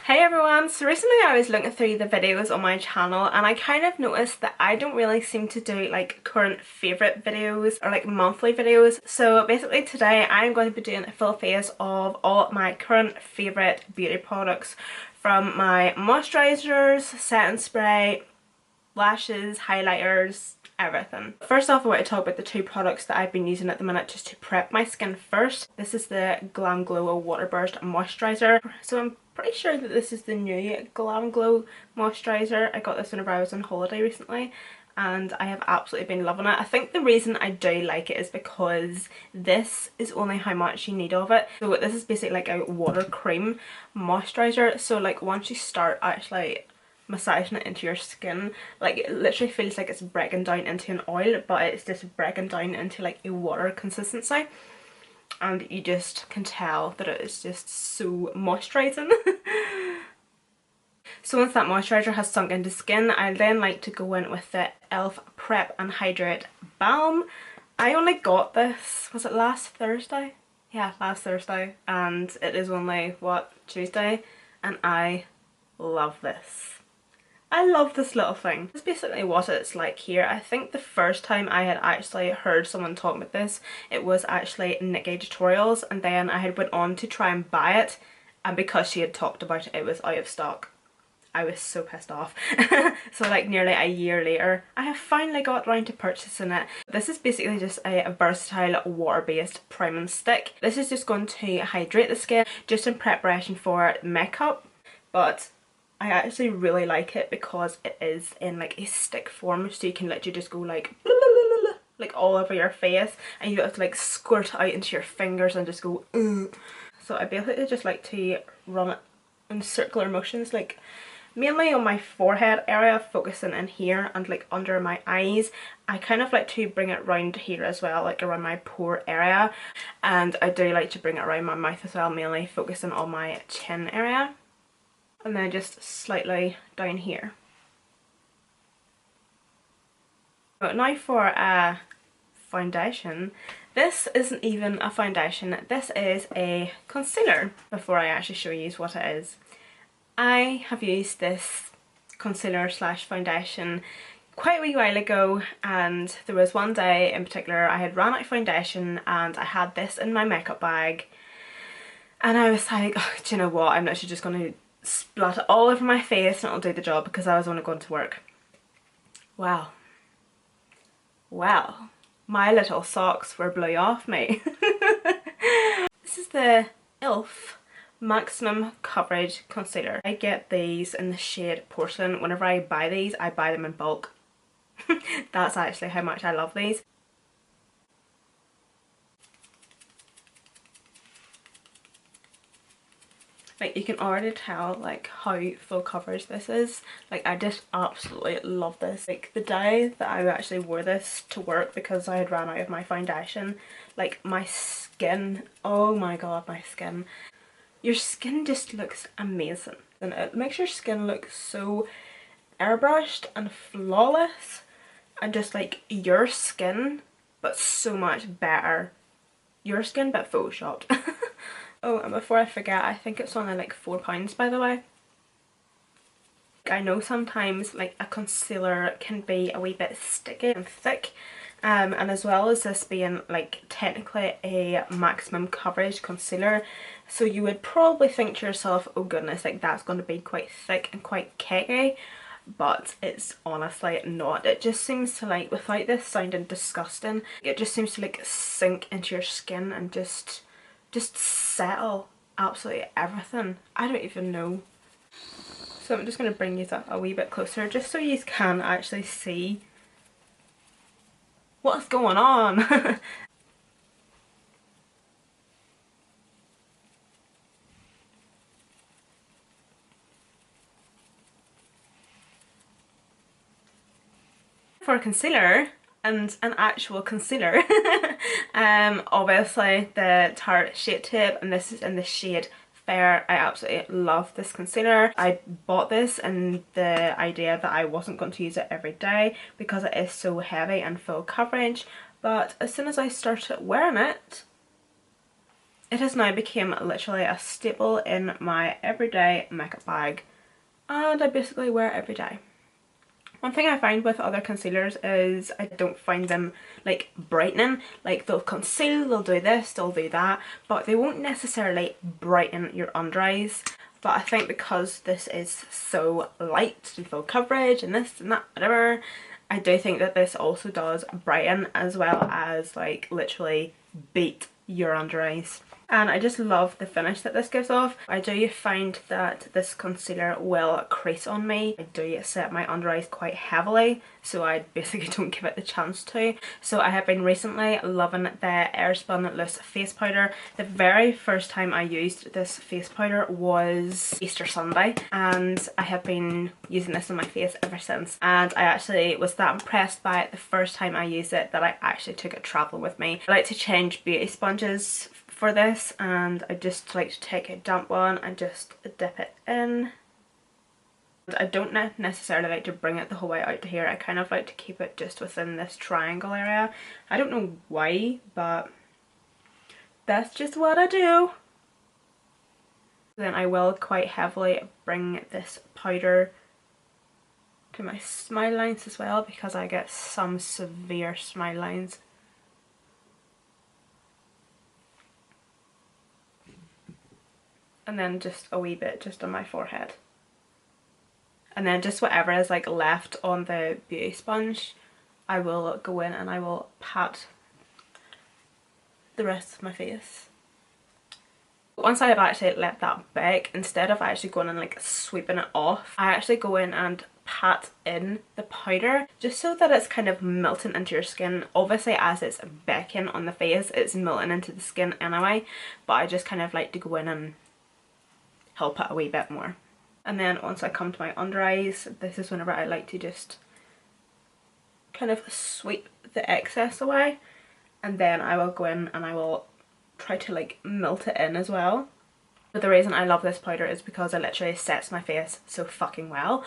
Hey everyone, so recently I was looking through the videos on my channel and I kind of noticed that I don't really seem to do like current favourite videos or like monthly videos. So basically today I'm going to be doing a full face of all my current favourite beauty products, from my moisturisers, setting spray, lashes, highlighters, everything. First off, I want to talk about the two products that I've been using at the minute just to prep my skin first. This is the GlamGlow Waterburst Moisturiser. So I'm pretty sure that this is the new GlamGlow Moisturiser. I got this whenever I was on holiday recently and I have absolutely been loving it. I think the reason I do like it is because this is only how much you need of it. So this is basically like a water cream moisturiser. So like once you start actually massaging it into your skin, like it literally feels like it's breaking down into an oil, but it's just breaking down into like a water consistency, and you just can tell that it is just so moisturising. So once that moisturiser has sunk into skin, I then like to go in with the e.l.f. Prep and Hydrate Balm. I only got this, was it last Thursday? Yeah, last Thursday, and it is only, what, Tuesday, and I love this. I love this little thing. It's basically what it's like here. I think the first time I had actually heard someone talk about this, it was actually Nikki Tutorials, and then I had went on to try and buy it, and because she had talked about it, it was out of stock. I was so pissed off. So like nearly a year later, I have finally got around to purchasing it. This is basically just a versatile water-based priming stick. This is just going to hydrate the skin just in preparation for makeup, but I actually really like it because it is in like a stick form, so you can literally just go like all over your face, and you don't have to like squirt it out into your fingers and just go So I basically just like to run it in circular motions, like mainly on my forehead area, focusing in here and like under my eyes. I kind of like to bring it round here as well, like around my pore area, and I do like to bring it around my mouth as well, mainly focusing on my chin area. And then just slightly down here. But now for a foundation. This isn't even a foundation, this is a concealer. Before I actually show you what it is, I have used this concealer slash foundation quite a wee while ago, and there was one day in particular I had ran out of foundation and I had this in my makeup bag, and I was like, oh, do you know what, I'm actually just going to splat it all over my face and it'll do the job, because I was only going to work. Well, my little socks were blew off me. This is the e.l.f. Maximum Coverage Concealer. I get these in the shade Porcelain. Whenever I buy these, I buy them in bulk. That's actually how much I love these. Like, you can already tell like how full coverage this is. Like, I just absolutely love this. Like, the day that I actually wore this to work because I had ran out of my foundation, like my skin, oh my god, my skin. Your skin just looks amazing, and it makes your skin look so airbrushed and flawless, and just like your skin, but so much better. Your skin but photoshopped. Oh, and before I forget, I think it's only like £4, by the way. I know sometimes like a concealer can be a wee bit sticky and thick, and as well as this being like technically a maximum coverage concealer, so you would probably think to yourself, oh goodness, like that's going to be quite thick and quite cakey, but it's honestly not. It just seems to, like, without this sounding disgusting, it just seems to like sink into your skin and just settle absolutely everything. I don't even know. So I'm just going to bring these up a wee bit closer just so you can actually see what's going on. For a concealer, and an actual concealer, obviously the Tarte Shape Tape, and this is in the shade Fair. I absolutely love this concealer. I bought this in the idea that I wasn't going to use it every day because it is so heavy and full coverage, but as soon as I started wearing it, It has now become literally a staple in my everyday makeup bag, and I basically wear it every day. One thing I find with other concealers is I don't find them like brightening. Like they'll conceal, they'll do this, they'll do that, but they won't necessarily brighten your under eyes. But I think because this is so light and full coverage and this and that, whatever, I do think that this also does brighten as well as like literally beat your under eyes. And I just love the finish that this gives off. I do find that this concealer will crease on me. I do set my under eyes quite heavily, so I basically don't give it the chance to. So I have been recently loving the Airspun loose face powder. The very first time I used this face powder was Easter Sunday, and I have been using this on my face ever since. And I actually was that impressed by it the first time I used it that I actually took it traveling with me. I like to change beauty sponges for this, and I just like to take a damp one and just dip it in. I don't necessarily like to bring it the whole way out to here. I kind of like to keep it just within this triangle area. I don't know why, but that's just what I do. Then I will quite heavily bring this powder to my smile lines as well, because I get some severe smile lines. And then just a wee bit just on my forehead. And then just whatever is like left on the beauty sponge, I will go in and I will pat the rest of my face. Once I have actually let that bake, instead of actually going and like sweeping it off, I actually go in and pat in the powder just so that it's kind of melting into your skin. Obviously as it's baking on the face, it's melting into the skin anyway, but I just kind of like to go in and help it a wee bit more. And then once I come to my under eyes, this is whenever I like to just kind of sweep the excess away, and then I will go in and I will try to like melt it in as well. But the reason I love this powder is because it literally sets my face so fucking well.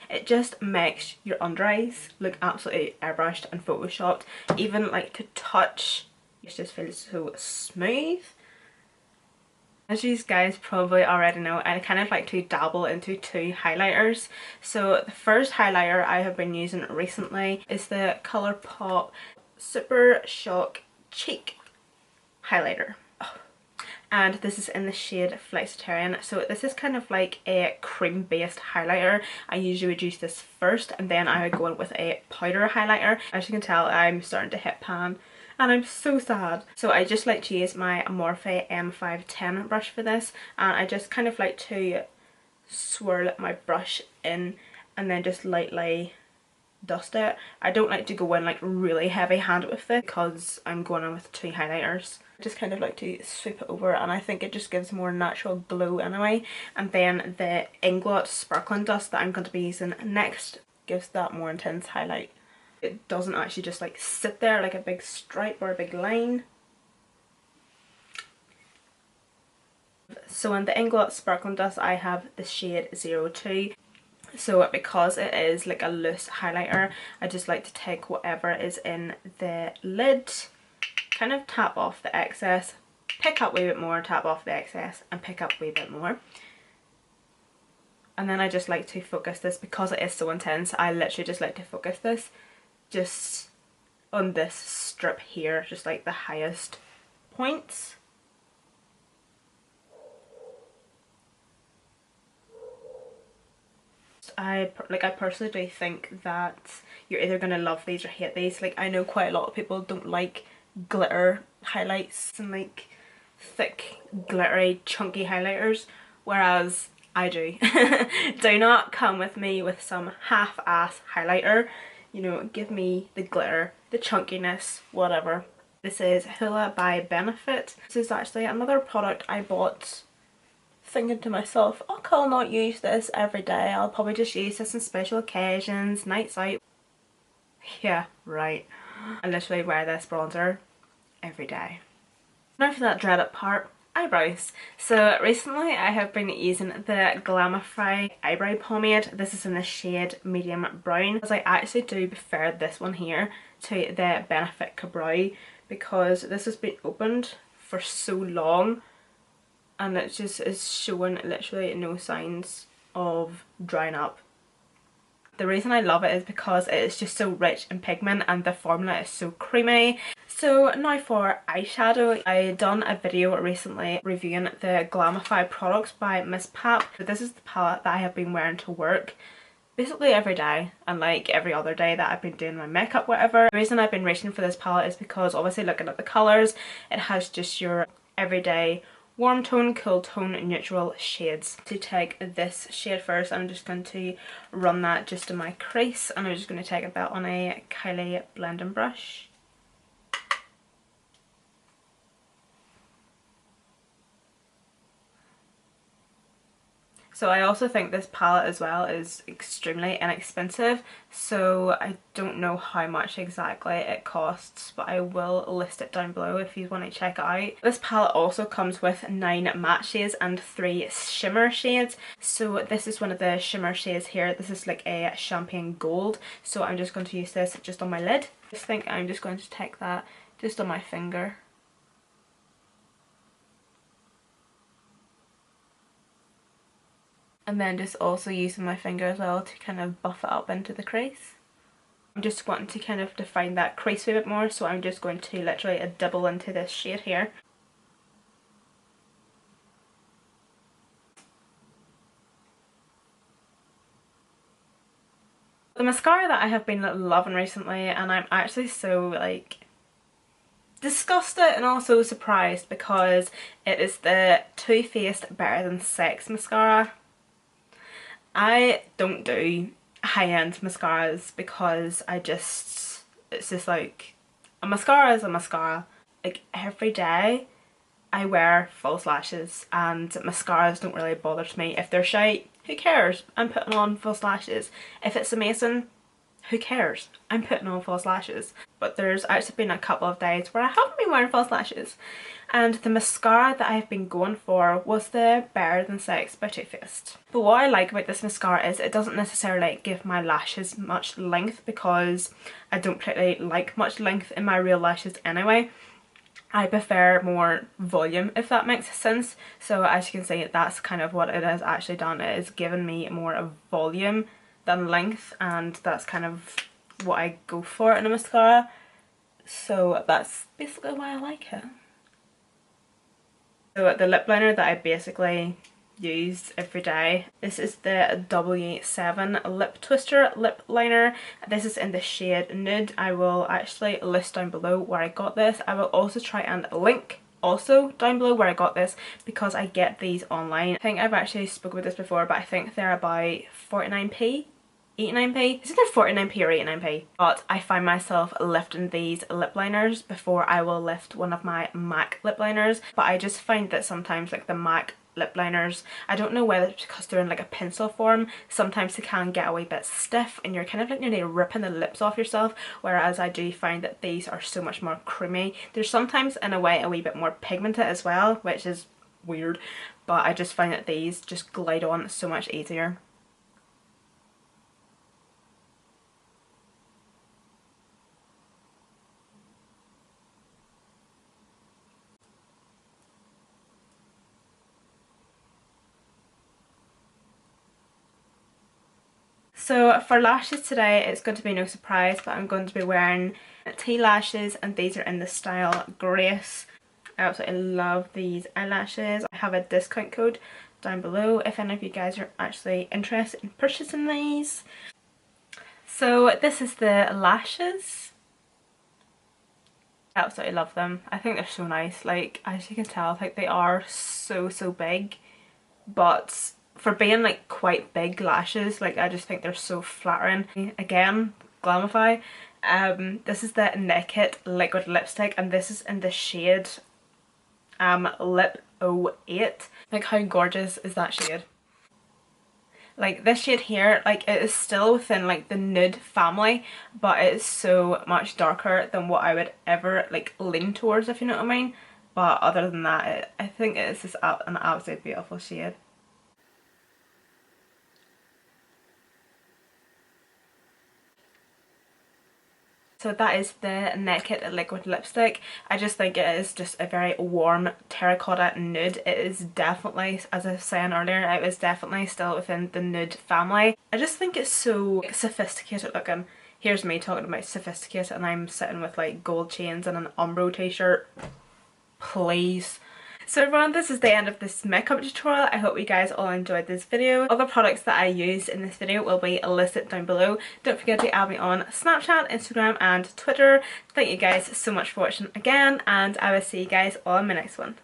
It just makes your under eyes look absolutely airbrushed and photoshopped. Even like to touch, it just feels so smooth. As you guys probably already know, I kind of like to dabble into two highlighters. So the first highlighter I have been using recently is the Colourpop Super Shock Cheek Highlighter. Oh. And this is in the shade Flexitarian. So this is kind of like a cream based highlighter. I usually would use this first and then I would go in with a powder highlighter. As you can tell, I'm starting to hit pan. And I'm so sad. So I just like to use my Morphe M510 brush for this, and I just kind of like to swirl my brush in and then just lightly dust it. I don't like to go in like really heavy handed with it because I'm going in with two highlighters. I just kind of like to sweep it over, and I think it just gives more natural glow anyway. And then the Inglot sparkling dust that I'm going to be using next gives that more intense highlight. It doesn't actually just like sit there like a big stripe or a big line. So in the Inglot Sparkling Dust I have the shade 02. So because it is like a loose highlighter, I just like to take whatever is in the lid, kind of tap off the excess, pick up a wee bit more, tap off the excess and pick up a wee bit more. And then I just like to focus this because it is so intense. I literally just like to focus this just on this strip here, just like the highest points. I personally do think that you're either going to love these or hate these. Like I know quite a lot of people don't like glitter highlights and like thick glittery chunky highlighters, whereas I do. Do not come with me with some half-ass highlighter. You know, give me the glitter, the chunkiness, whatever. This is Hoola by Benefit. This is actually another product I bought thinking to myself, oh, I'll not use this every day. I'll probably just use this on special occasions, nights out. Yeah, right. I literally wear this bronzer every day. Now for that dreaded part, eyebrows. So recently I have been using the Glamify eyebrow pomade. This is in the shade medium brown, because I actually do prefer this one here to the Benefit Brow, because this has been opened for so long, and it just is showing literally no signs of drying up. The reason I love it is because it's just so rich in pigment and the formula is so creamy. So now for eyeshadow. I done a video recently reviewing the Glamify products by Miss Pap. This is the palette that I have been wearing to work basically every day, and like every other day that I've been doing my makeup, whatever. The reason I've been reaching for this palette is because obviously looking at the colours, it has just your everyday warm tone, cool tone, neutral shades. To take this shade first, I'm just going to run that just in my crease, and I'm just going to take it back on a Kylie blending brush. So I also think this palette as well is extremely inexpensive, so I don't know how much exactly it costs, but I will list it down below if you want to check it out. This palette also comes with 9 matte shades and 3 shimmer shades. So this is one of the shimmer shades here. This is like a champagne gold, so I'm just going to use this just on my lid. I just think I'm just going to take that just on my finger. And then just also using my finger as well to kind of buff it up into the crease. I'm just wanting to kind of define that crease a bit more, so I'm just going to literally double into this shade here. The mascara that I have been loving recently, and I'm actually so like disgusted and also surprised because it is the Too Faced Better Than Sex mascara. I don't do high-end mascaras because it's just like, a mascara is a mascara. Like every day I wear false lashes and mascaras don't really bother me. If they're shite, who cares? I'm putting on false lashes. If it's amazing, who cares? I'm putting on false lashes. But there's actually been a couple of days where I haven't been wearing false lashes, and the mascara that I've been going for was the Better Than Sex by Too Faced. But what I like about this mascara is it doesn't necessarily give my lashes much length, because I don't particularly like much length in my real lashes anyway. I prefer more volume, if that makes sense. So as you can see, that's kind of what it has actually done. It has given me more volume than length, and that's kind of what I go for in a mascara. So that's basically why I like it. So the lip liner that I basically use every day, this is the W7 Lip Twister lip liner. This is in the shade Nude. I will actually list down below where I got this. I will also try and link also down below where I got this, because I get these online. I think I've actually spoken about this before, but I think they're about 49p. 89p? Is it either 49p or 89p? But I find myself lifting these lip liners before I will lift one of my MAC lip liners. But I just find that sometimes like the MAC lip liners, I don't know whether it's because they're in like a pencil form, sometimes they can get a wee bit stiff and you're kind of like nearly ripping the lips off yourself, whereas I do find that these are so much more creamy. They're sometimes in a way a wee bit more pigmented as well, which is weird, but I just find that these just glide on so much easier. So for lashes today, it's going to be no surprise, but I'm going to be wearing tea lashes, and these are in the style Grace. I absolutely love these eyelashes. I have a discount code down below if any of you guys are actually interested in purchasing these. So this is the lashes. I absolutely love them. I think they're so nice. Like, as you can tell, like they are so big, but for being like quite big lashes, like I just think they're so flattering. Again, Glamify. This is the Naked liquid lipstick, and this is in the shade Lip 08. Like, how gorgeous is that shade? Like this shade here, like it is still within like the nude family, but it is so much darker than what I would ever like lean towards, if you know what I mean. But other than that, I think it is just an absolutely beautiful shade. So that is the Naked Liquid Lipstick. I just think it is just a very warm terracotta nude. It is definitely, as I was saying earlier, it was definitely still within the nude family. I just think it's so sophisticated looking. Here's me talking about sophisticated and I'm sitting with like gold chains and an Umbro t-shirt. Please. So everyone, this is the end of this makeup tutorial. I hope you guys all enjoyed this video. Other products that I used in this video will be listed down below. Don't forget to add me on Snapchat, Instagram and Twitter. Thank you guys so much for watching again, and I will see you guys all in my next one.